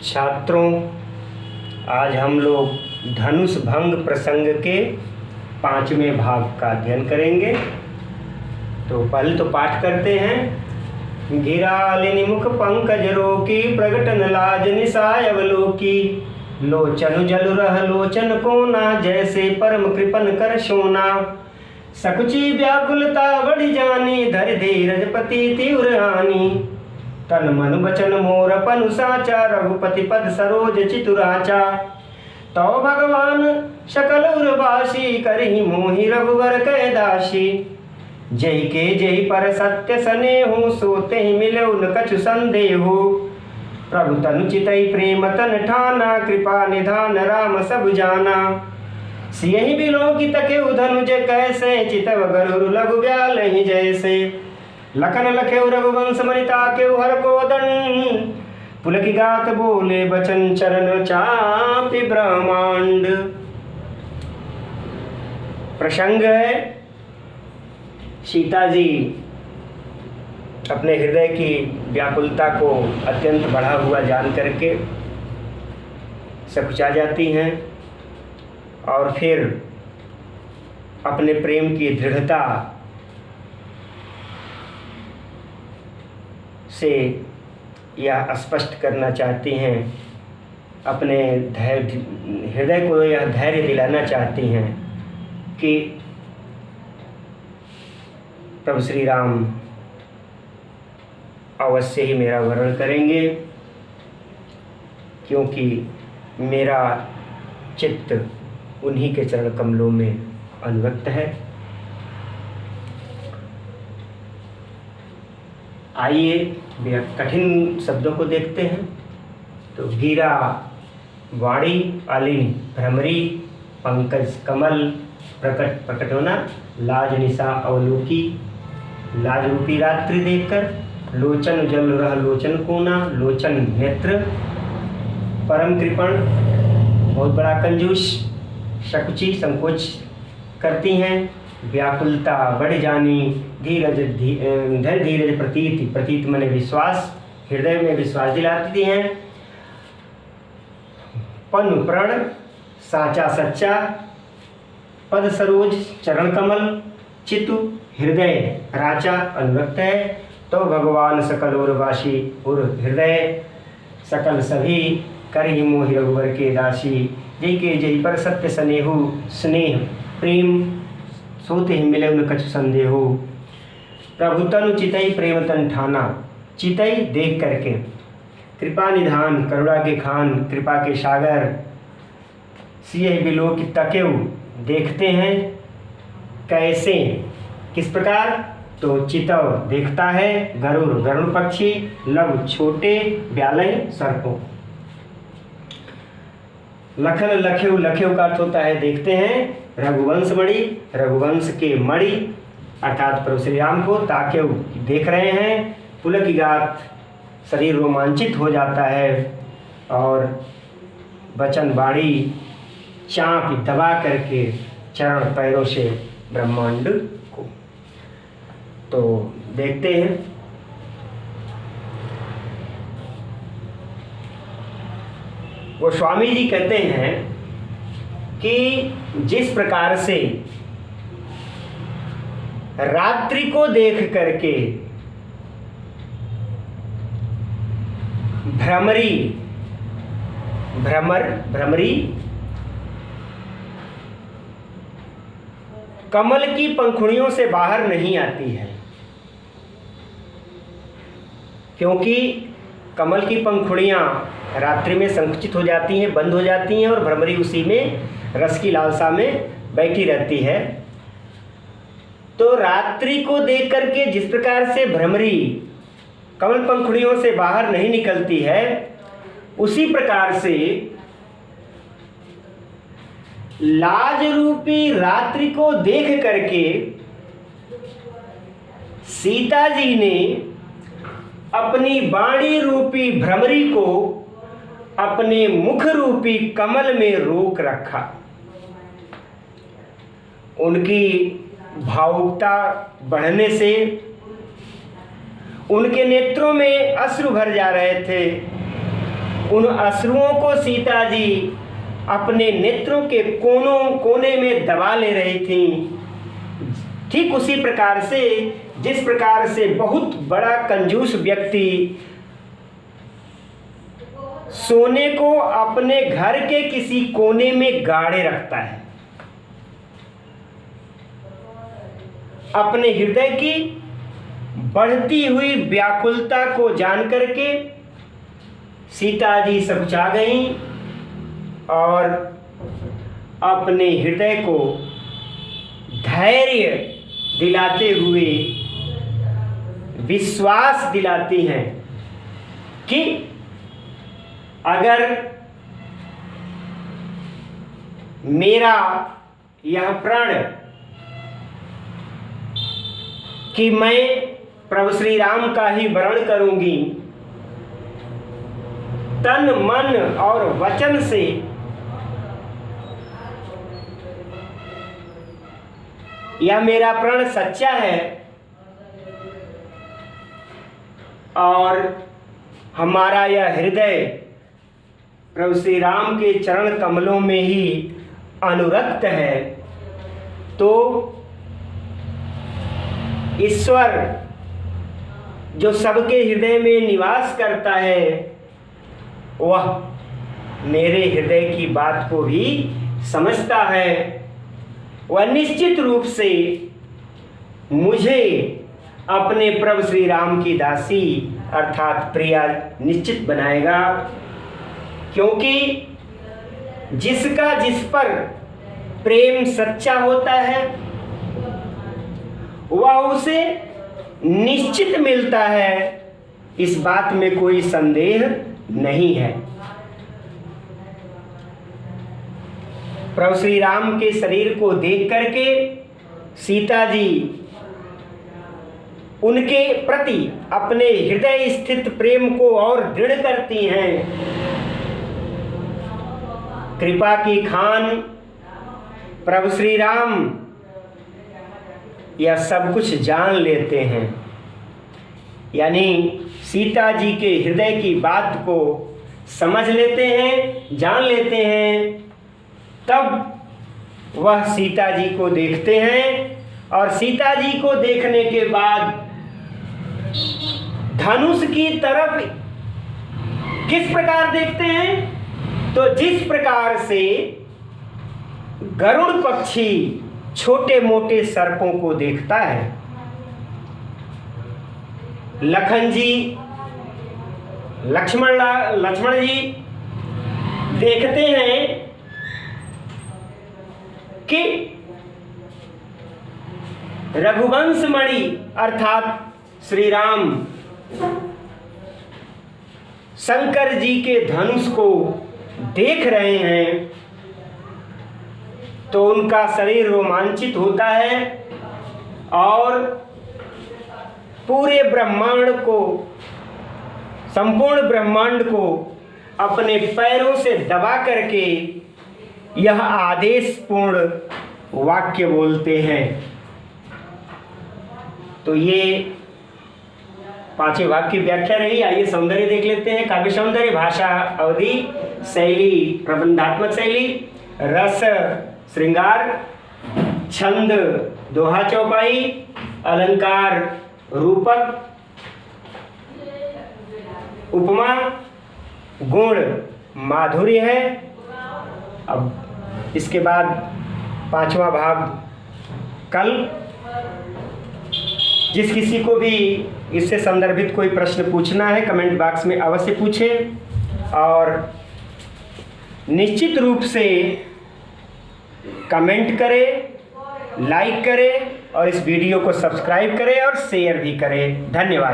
छात्रों, आज हम लोग धनुष भंग प्रसंग के 5वें भाग का अध्ययन करेंगे। तो पहले तो पाठ करते हैं। घिरालिनि मुख पंकज रोकी, प्रगटन लाज निसाय अवलोकी। लोचन जल रह लोचन कोना, जैसे परम कृपन कर सोना। सकुची व्याकुलता बढ़ी जानी, धर धीरज पति तीव्र हानि। तन मन बचन मोर पनु साचा, रघुपति पद सरोज चितुराचा। तो भगवान सकल उर्वासी, करहि मोहि रघुवर कै दासी। जय के जय पर सत्य सनेहु, सोते ही मिले उन कछु संदेहु। प्रभु तनु चितई प्रेम तन ठाना, कृपा निधान राम सब जाना। सियहि बिलोकित केउ धनुज कैसे, चितव गरुड़ लघु ब्यालहि जैसे। लखन लखेउ रघुवंश मनिता केउ हर को दंड, पुलकी गात बोले बचन चरण चापि ब्रह्मांड। प्रसंग है सीता जी अपने हृदय की व्याकुलता को अत्यंत बढ़ा हुआ जान करके सकुचा जाती हैं और फिर अपने प्रेम की दृढ़ता से यह स्पष्ट करना चाहती हैं, अपने हृदय को यह धैर्य दिलाना चाहती हैं कि प्रभु श्री राम अवश्य ही मेरा वरण करेंगे, क्योंकि मेरा चित्त उन्हीं के चरण कमलों में अनुरक्त है। आइए कठिन शब्दों को देखते हैं। तो गिरा वाणी आलिन भ्रमरी, पंकज कमल प्रकट प्रकट होना, लाज निशा अवलोकी। लाज रूपी रात्रि देखकर, लोचन जल रह लोचन कोना। लोचन नेत्र, परम कृपण बहुत बड़ा कंजूस, सकुची संकोच करती हैं। व्याकुलता बढ़ जानी, धीरज धैर्य धीरज प्रतीत, प्रतीत मने विश्वास, हृदय में विश्वास दिलाती हैं। पनु प्रण साचा सच्चा, पद सरोज चरण कमल, चितु हृदय राचा अनुरक्त है। तो भगवान सकल उर्वासी, उर हृदय सकल सभी, करहि मोहि रघुवर के दासी। जय के जय पर सत्य सनेहु, स्नेह प्रेम सोते ही मिले उन कछु संदेहु। प्रभु तनु चितई प्रेम तन ठाना, चितई देख करके, कृपा निधान करुणा के खान, कृपा के सागर। सियहि बिलोकित तकेउ, देखते हैं कैसे, किस प्रकार। तो चितव देखता है, गरुड़ गरुड़ पक्षी, लघु छोटे, ब्यालय सर्पों। लखन लखेउ, लखेउ का अर्थ होता है देखते हैं। रघुवंश मणि, रघुवंश के मणि अर्थात प्रभु श्री राम को ताकेउ देख रहे हैं। पुलकी गात, शरीर रोमांचित हो जाता है और वचन वाणी चाँप दबा करके चरण पैरों से ब्रह्मांड को। तो देखते हैं वो स्वामी जी कहते हैं कि जिस प्रकार से रात्रि को देख करके भ्रमरी कमल की पंखुड़ियों से बाहर नहीं आती है, क्योंकि कमल की पंखुड़ियां रात्रि में संकुचित हो जाती हैं, बंद हो जाती हैं और भ्रमरी उसी में रस की लालसा में बैठी रहती है। तो रात्रि को देख करके जिस प्रकार से भ्रमरी कमल पंखुड़ियों से बाहर नहीं निकलती है, उसी प्रकार से लाज रूपी रात्रि को देख करके सीता जी ने अपनी वाणी रूपी भ्रमरी को अपने मुख रूपी कमल में रोक रखा। उनकी भावुकता बढ़ने से उनके नेत्रों में अश्रु भर जा रहे थे उन अश्रुओं को सीता जी अपने नेत्रों के कोने में दबा ले रही थीं। ठीक उसी प्रकार से जिस प्रकार से बहुत बड़ा कंजूस व्यक्ति सोने को अपने घर के किसी कोने में गाड़े रखता है, अपने हृदय की बढ़ती हुई व्याकुलता को जान करके सीता जी सकुचा गईं और अपने हृदय को धैर्य दिलाते हुए विश्वास दिलाती हैं कि अगर मेरा यह प्रण कि मैं प्रभु श्री राम का ही वरण करूंगी, तन मन और वचन से यह मेरा प्रण सच्चा है और हमारा यह हृदय प्रभु श्री राम के चरण कमलों में ही अनुरक्त है, तो ईश्वर जो सबके हृदय में निवास करता है वह मेरे हृदय की बात को भी समझता है। वह निश्चित रूप से मुझे अपने प्रभु श्री राम की दासी अर्थात प्रिया निश्चित बनाएगा, क्योंकि जिसका जिस पर प्रेम सच्चा होता है वह उसे निश्चित मिलता है, इस बात में कोई संदेह नहीं है। प्रभु श्री राम के शरीर को देख करके सीता जी उनके प्रति अपने हृदय स्थित प्रेम को और दृढ़ करती हैं। कृपा की खान प्रभु श्री राम यह सब कुछ जान लेते हैं, यानी सीता जी के हृदय की बात को समझ लेते हैं, जान लेते हैं। तब वह सीता जी को देखते हैं और सीता जी को देखने के बाद धनुष की तरफ किस प्रकार देखते हैं, तो जिस प्रकार से गरुड़ पक्षी छोटे मोटे सर्पों को देखता है, लखन जी लक्ष्मण जी देखते हैं कि रघुवंश मणि अर्थात श्री राम शंकर जी के धनुष को देख रहे हैं, तो उनका शरीर रोमांचित होता है और पूरे ब्रह्मांड को, संपूर्ण ब्रह्मांड को अपने पैरों से दबा करके यह आदेशपूर्ण वाक्य बोलते हैं। तो ये पांचवें वाक्य की व्याख्या रही। आइए सौंदर्य देख लेते हैं। काव्य सौंदर्य भाषा अवधि, शैली प्रबंधात्मक शैली, रस श्रृंगार, छंद दोहा चौपाई, अलंकार रूपक, उपमा गुण माधुर्य है। अब इसके बाद पांचवा भाग कल। जिस किसी को भी इससे संदर्भित कोई प्रश्न पूछना है कमेंट बॉक्स में अवश्य पूछें और निश्चित रूप से कमेंट करें, लाइक करें और इस वीडियो को सब्सक्राइब करें और शेयर भी करें। धन्यवाद।